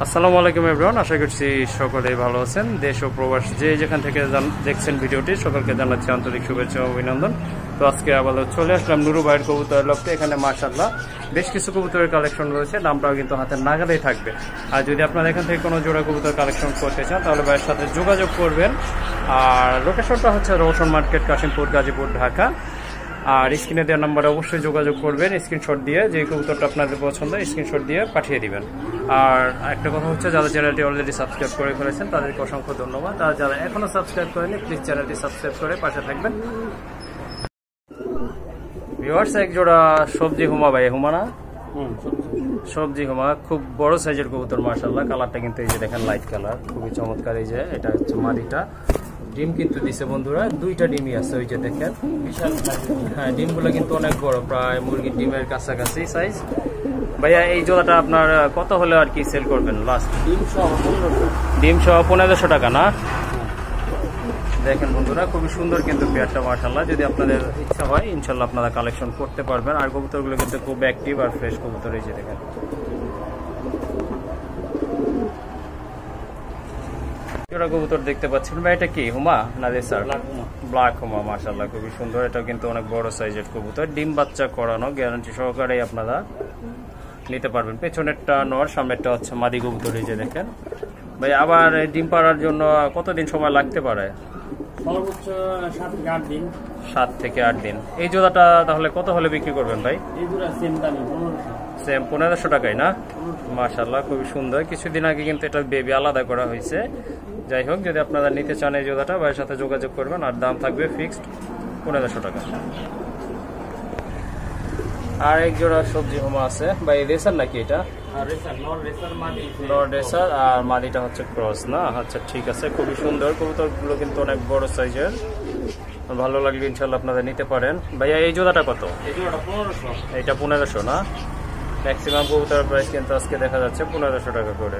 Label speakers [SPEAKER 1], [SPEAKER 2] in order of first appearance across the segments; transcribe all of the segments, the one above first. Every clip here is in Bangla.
[SPEAKER 1] আসসালামু আলাইকুম এভরিওয়ান, আশা করছি সকলেই ভালো আছেন। দেশ ও প্রবাস যে যেখান থেকে দেখছেন ভিডিওটি, সকলকে জানাচ্ছি আন্তরিক শুভেচ্ছা ও অভিনন্দন। তো আজকে আবার চলে আসলাম নুরু ভাইয়ের কবুতর লফটে। এখানে মাশাআল্লাহ বেশ কিছু কবুতরের কালেকশন রয়েছে, দামটাও কিন্তু হাতের নাগালেই থাকবে। আর যদি আপনারা এখান থেকে কোনো জোড়া কবুতর কালেকশন করতে চান তাহলে ভাইয়ের সাথে যোগাযোগ করবেন। আর লোকেশনটা হচ্ছে রওশন মার্কেট, কাশিমপুর, গাজীপুর, ঢাকা। আর স্ক্রিনে দেওয়ার নাম্বারে অবশ্যই যোগাযোগ করবেন, স্ক্রিনশট দিয়ে যে কবুতরটা আপনাদের পছন্দ স্ক্রিনশট দিয়ে পাঠিয়ে দিবেন। আর একটা কথা হচ্ছে, যারা চ্যানেলটি অলরেডি সাবস্ক্রাইব করে ফেলেছেন তাদেরকে অসংখ্য ধন্যবাদ। আর যারা এখনো সাবস্ক্রাইব করেনি প্লিজ চ্যানেলটি সাবস্ক্রাইব করে পাশে থাকবেন। ভিউয়ার্স, এক জোড়া সবজি হুমা ভাই, হুমা না সবজি হুমা, খুব বড় সাইজের কবুতর মাশাআল্লাহ। কালারটা কিন্তু এই যে দেখেন লাইট কালার, খুবই চমৎকার। এই যে এটা হচ্ছে মাদিটা, ডিম কিন্তু দিছে বন্ধুরা, দুইটা ডিমই আছে ওই যে দেখেন, বিশাল। হ্যাঁ, ডিমগুলো কিন্তু অনেক বড়, প্রায় মুরগির ডিমের কাছাকাছি সাইজ। ভাইয়া এই জোড়াটা আপনার কত হলে আর কি সেল করবেন লাস্ট? ডিম সহ 1500 টাকা না? দেখেন বন্ধুরা, খুবই সুন্দর কিন্তু পেয়ারটা মাশাআল্লাহ। যদি আপনাদের ইচ্ছা হয় ইনশাল্লাহ আপনারা কালেকশন করতে পারবেন। আর কবুতরগুলো কিন্তু খুব অ্যাক্টিভ আর ফ্রেশ কবুতর। এই যে দেখেন জোড়া কবুতর দেখতে পাচ্ছেন ভাই, এটা কি হুমা না রেসার? ব্ল্যাক হুমা মাশাআল্লাহ, খুবই সুন্দর। এটা কিন্তু অনেক বড় সাইজের কবুতর, ডিম বাচ্চা করানো, গ্যারান্টি সহকারে আপনারা নিতে পারবেন। পেছনেরটা নর, সামনেরটা হচ্ছে মাদি কবুতর। এই যে দেখেন ভাই, আবার ডিম পাড়ার জন্য কতদিন সময় লাগতে পারে?
[SPEAKER 2] সর্বোচ্চ 7 থেকে 8 দিন।
[SPEAKER 1] 7 থেকে 8 দিন। এই জোড়াটা তাহলে কত হলে বিক্রি করবেন ভাই?
[SPEAKER 2] এই জোড়া সেম দামই, 1500।
[SPEAKER 1] সেম 1500 টাকাই না? মাশাআল্লাহ, খুবই সুন্দর। কিছুদিন আগে কিন্তু এটা বেবি আলাদা করা হয়েছে। যাই হোক, যদি আপনারা নিতে চান এই জোড়াটা ভাইয়ের সাথে যোগাযোগ করবেন। আর দাম থাকবে ফিক্সড 1500 টাকা। আর এক জোড়া সবজি হুমা আছে ভাই, রেসার নাকি এটা? নর রেসার, আর মাদিটা হচ্ছে ক্রস না? আচ্ছা ঠিক আছে, খুবই সুন্দর। কবুতরগুলো কিন্তু অনেক বড় সাইজের, ভালো লাগলে ইনশাল্লাহ আপনারা নিতে পারেন। ভাইয়া এই জোড়াটা কত?
[SPEAKER 2] এই জোড়াটা 1500।
[SPEAKER 1] এটা 1500 না? ম্যাক্সিমাম কবুতরের প্রাইস কিন্তু আজকে দেখা যাচ্ছে 1500 টাকা করে।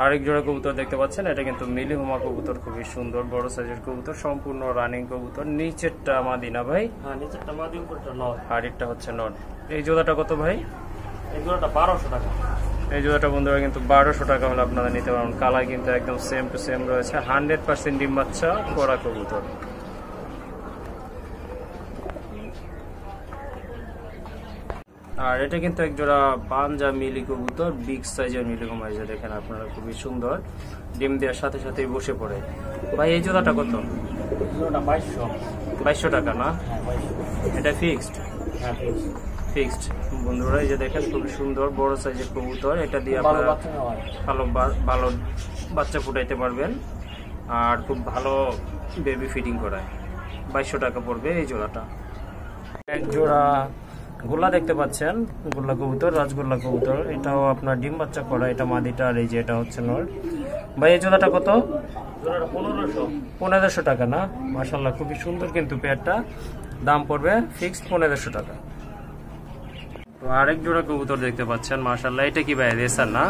[SPEAKER 1] আরেক জোড়া কবুতর দেখতে পাচ্ছেন, এটা কিন্তু মিলি হুমা কবুতর, খুবই সুন্দর বড় সাইজের কবুতর, সম্পূর্ণ রানিং কবুতর। নিচেরটা মাদিনা ভাই?
[SPEAKER 2] হ্যাঁ, নিচেরটা মাদি, উপরটা নর।
[SPEAKER 1] আর এটা হচ্ছে নর। এই জোড়াটা কত ভাই?
[SPEAKER 2] এই জোড়াটা 1200 টাকা।
[SPEAKER 1] এই জোড়াটা বন্ধুরা কিন্তু 1200 টাকা হলে আপনারা নিতে পারেন। কালার কিন্তু একদম সেম টু সেম রয়েছে, 100% ডিম বাচ্চা করা কবুতর। আর এটা কিন্তু এক জোড়া পাঞ্জা মিলি কবুতর, বিগ সাইজের মিলি হুমা। যে দেখেন আপনারা, খুবই সুন্দর, ডিম দেওয়ার সাথে সাথেই বসে পড়ে। ভাই এই জোড়াটা কত?
[SPEAKER 2] জোড়াটা 2200।
[SPEAKER 1] 2200 টাকা না?
[SPEAKER 2] হ্যাঁ, 2200।
[SPEAKER 1] এটা ফিক্সড?
[SPEAKER 2] হ্যাঁ,
[SPEAKER 1] ফিক্সড বন্ধুরা। এই যে দেখেন, খুবই সুন্দর বড় সাইজের কবুতর। এটা দিয়ে
[SPEAKER 2] ভালো
[SPEAKER 1] আপনারা
[SPEAKER 2] বাচ্চা হয়,
[SPEAKER 1] ভালো বাচ্চা ফুটাইতে পারবেন। আর খুব ভালো বেবি ফিডিং করায়। 2200 টাকা পড়বে এই জোড়াটা। এক জোড়া গোল্লা দেখতে পাচ্ছেন, গোল্লা কবুতর, রাজগোল্লা কবুতর। এটাও আপনার ডিম বাচ্চা করা, এটা মাদিটা। আর এই যে এটা হচ্ছে নর। ভাই এই জোড়াটা কত?
[SPEAKER 2] জোড়াটা 1500।
[SPEAKER 1] 1500 টাকা না? মাশাআল্লাহ, খুবই সুন্দর কিন্তু পেয়ারটা। দাম পড়বে ফিক্সড 1500 টাকা। তো আরেক জোড়া কবুতর দেখতে পাচ্ছেন মাশাআল্লাহ, এটা কি ভাই রেসার না?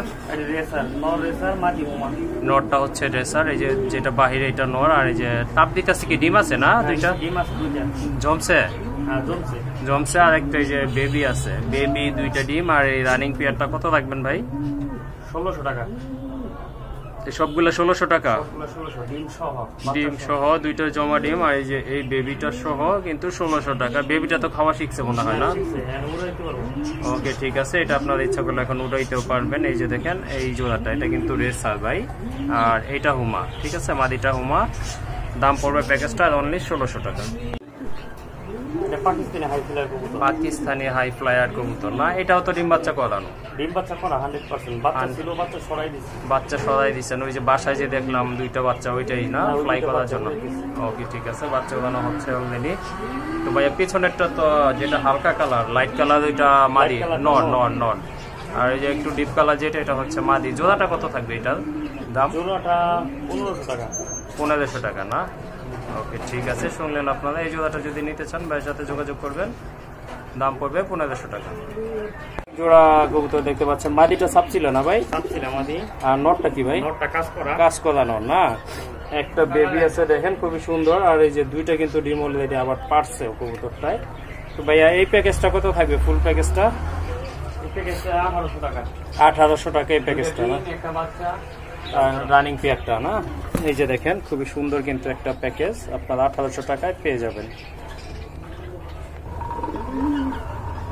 [SPEAKER 2] রেসার, নর রেসার, মাদি হুমা।
[SPEAKER 1] নরটা হচ্ছে রেসার, এই যে যেটা বাহিরে এটা নর। আর এই যে টাপ দিতেছে কি, ডিম আছে না দুইটা?
[SPEAKER 2] ডিম আছে দুইটা।
[SPEAKER 1] জমছে?
[SPEAKER 2] হ্যাঁ, জমছে।
[SPEAKER 1] জমছে। আর একটা এই যে বেবি আছে, বেবি, দুইটা ডিম। আর এই রানিং পেয়ারটা কত রাখবেন ভাই?
[SPEAKER 2] 1600 টাকা।
[SPEAKER 1] সবগুলো 1600 টাকা?
[SPEAKER 2] 1600 ডিম সহ।
[SPEAKER 1] ডিম সহ দুইটা জমা ডিম। আর এই যে এই বেবিটা সহ কিন্তু 1600 টাকা। বেবিটা তো খাওয়া শিখছে মনে হয় না? ওকে ঠিক আছে, এটা আপনার ইচ্ছা করলে এখন উঠাইতেও পারবেন। এই যে দেখেন এই জোড়াটা, এটা কিন্তু রেসার ভাই। আর এইটা হুমা, ঠিক আছে, মাদিটা হুমা। দাম পড়বে প্যাকেজটা অনলি 1600 টাকা। পাকিস্তানি হাই ফ্লায়ার কবুতর না? এটাও তো ডিম বাচ্চা করানো?
[SPEAKER 2] ডিম বাচ্চা করা 100%। বাচ্চা ছিল, বাচ্চা সরাই দিছি।
[SPEAKER 1] বাচ্চা সরাই দিচ্ছেন? ওই যে বাসায় যে দেখলাম দুইটা বাচ্চা, ওইটাই না ফ্লাই করার জন্য? ওকে ঠিক আছে, বাচ্চা উড়ানো হচ্ছে অলরেডি। তো ভাইয়া পিছনেরটা তো যেটা হালকা কালার, লাইট কালার, ওইটা মাদি? নর নর নর। আর এই যে একটু ডিপ কালার যেটা, এটা হচ্ছে মাদি। জোড়াটা কত থাকবে এটার দাম?
[SPEAKER 2] জোড়াটা 1500 টাকা।
[SPEAKER 1] 1500 টাকা না? ওকে ঠিক আছে, শুনলেন আপনারা। এই জোড়াটা যদি নিতে চান ভাইয়ের সাথে যোগাযোগ করবেন, দাম পড়বে 1500 টাকা। জোড়া কবুতর দেখতে পাচ্ছেন, মাদিটা সাপ ছিল না ভাই?
[SPEAKER 2] সাপ ছিল মাদি।
[SPEAKER 1] আর নটটা কি ভাই?
[SPEAKER 2] নটটা
[SPEAKER 1] কাজ করা নর না? একটা বেবি আছে দেখেন, খুবই সুন্দর। আর এই যে দুইটা কিন্তু ডিম অলরেডি আবার পারছে কবুতরটায়। তো ভাইয়া এই প্যাকেজটা কত থাকবে, ফুল প্যাকেজটা?
[SPEAKER 2] প্যাকেজ 1800 টাকা।
[SPEAKER 1] 1800 টাকা এই প্যাকেজটা না?
[SPEAKER 2] একটা বাচ্চা
[SPEAKER 1] রানিং পেয়ারটা না? এই যে দেখেন খুবই সুন্দর কিন্তু একটা প্যাকেজ আপনারা 1800 টাকায় পেয়ে যাবেন।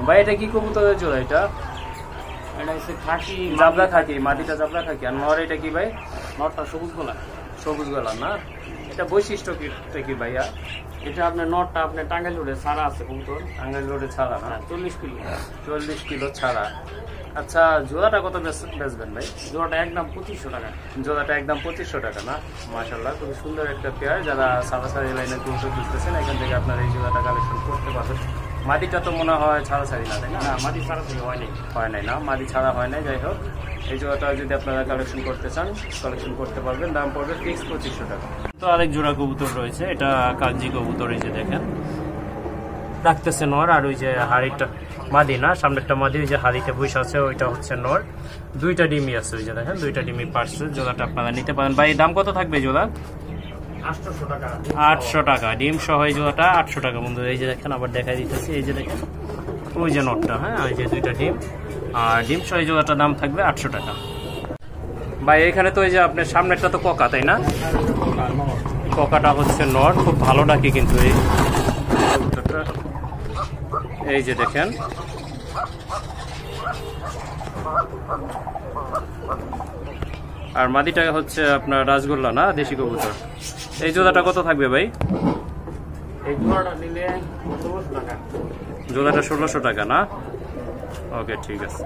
[SPEAKER 1] ভাই এটা কি কবুতরের জোড়া? এটা
[SPEAKER 2] এটা হচ্ছে খাকি
[SPEAKER 1] জাবলা খাকি, মাটিটা জাবলা খাকি। আর নর এটা কি ভাই?
[SPEAKER 2] নটটা সবুজ গলা।
[SPEAKER 1] সবুজ গলা না? এটা বৈশিষ্ট্য কি ভাইয়া?
[SPEAKER 2] এটা আপনার নটটা আপনার টাঙ্গাইল রোডে ছাড়া আছে কবুতর।
[SPEAKER 1] টাঙ্গাইল রোডে ছাড়া না?
[SPEAKER 2] 40 কিলো।
[SPEAKER 1] 40 কিলো ছাড়া। আচ্ছা জোড়াটা কত বেচবেন ভাই?
[SPEAKER 2] জোড়াটা একদম 2500 টাকা।
[SPEAKER 1] জোড়াটা একদম 2500 টাকা না? মাশাআল্লাহ খুবই সুন্দর একটা পেয়ার। যারা সারাসারি লাইনে কবুতর খুঁজতেছেন এখান থেকে আপনারা এই জোড়াটা কালেকশন করতে পারবেন। মাদিটা তো মনে হয় ছাড়াছাড়ি না, তাই না?
[SPEAKER 2] না মাটি ছাড়া থেকে হয়নি।
[SPEAKER 1] হয় নাই না, মাদি ছাড়া হয় নাই। যাই হোক এই জোড়াটা যদি আপনারা কালেকশন করতে চান কালেকশন করতে পারবেন। দাম পড়বে ফিক্স 2500 টাকা। তো আরেক জোড়া কবুতর রয়েছে, এটা কাগজি কবুতর। এই যে দেখেন রাখতেছে নর, আর ওই যে হাড়িটা মাদি না, সামনে একটা মাদি, ওই যে হাড়িতে বসে আছে ওইটা হচ্ছে নর। দুইটা ডিমই আছে, ওই যে দেখেন দুইটা ডিমই পারছে। জোড়াটা আপনারা নিতে পারেন। ভাই দাম কত থাকবে জোড়া?
[SPEAKER 2] 800 টাকা।
[SPEAKER 1] 800 টাকা ডিম সহ এই জোড়াটা 800 টাকা বন্ধু। এই যে দেখেন আবার দেখাই দিতেছি, এই যে দেখেন ওই যে নটটা, হ্যাঁ ওই যে দুইটা ডিম, আর ডিম সহ এই জোড়াটার দাম থাকবে 800 টাকা। ভাই এখানে তো এই যে আপনার সামনেরটা তো ককা, তাই না? ককাটা হচ্ছে নর, খুব ভালো ডাকি কিন্তু এই কবুতরটা। এই যে দেখেন আর মাদিটা হচ্ছে আপনার রাজগোল্লা না, দেশি কবুতর। এই জোড়াটা কত থাকবে ভাই?
[SPEAKER 2] এই জোড়াটা নিলে 1600 টাকা।
[SPEAKER 1] জোড়াটা 1600 টাকা না? ওকে ঠিক আছে।